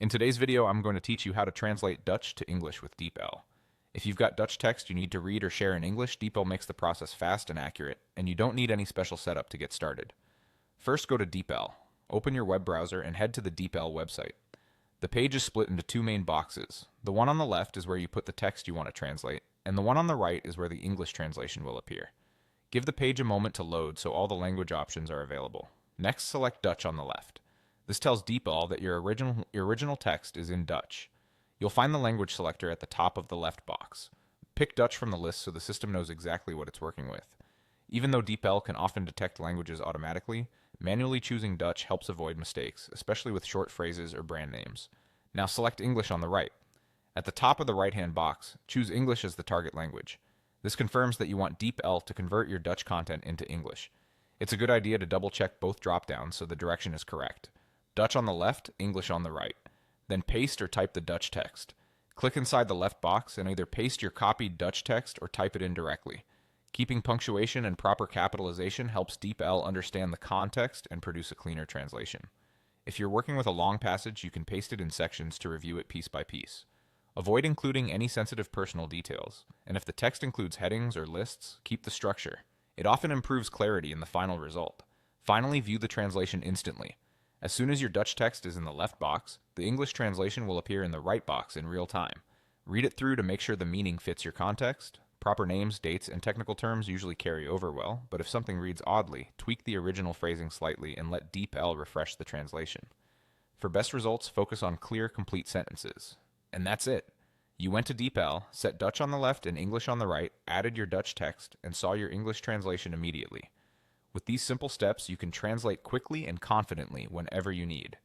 In today's video, I'm going to teach you how to translate Dutch to English with DeepL. If you've got Dutch text you need to read or share in English, DeepL makes the process fast and accurate, and you don't need any special setup to get started. First, go to DeepL. Open your web browser and head to the DeepL website. The page is split into two main boxes. The one on the left is where you put the text you want to translate, and the one on the right is where the English translation will appear. Give the page a moment to load so all the language options are available. Next, select Dutch on the left. This tells DeepL that your original text is in Dutch. You'll find the language selector at the top of the left box. Pick Dutch from the list so the system knows exactly what it's working with. Even though DeepL can often detect languages automatically, manually choosing Dutch helps avoid mistakes, especially with short phrases or brand names. Now select English on the right. At the top of the right-hand box, choose English as the target language. This confirms that you want DeepL to convert your Dutch content into English. It's a good idea to double-check both drop-downs so the direction is correct. Dutch on the left, English on the right. Then paste or type the Dutch text. Click inside the left box and either paste your copied Dutch text or type it in directly. Keeping punctuation and proper capitalization helps DeepL understand the context and produce a cleaner translation. If you're working with a long passage, you can paste it in sections to review it piece by piece. Avoid including any sensitive personal details, and if the text includes headings or lists, keep the structure. It often improves clarity in the final result. Finally, view the translation instantly. As soon as your Dutch text is in the left box, the English translation will appear in the right box in real time. Read it through to make sure the meaning fits your context. Proper names, dates, and technical terms usually carry over well, but if something reads oddly, tweak the original phrasing slightly and let DeepL refresh the translation. For best results, focus on clear, complete sentences. And that's it. You went to DeepL, set Dutch on the left and English on the right, added your Dutch text, and saw your English translation immediately. With these simple steps, you can translate quickly and confidently whenever you need.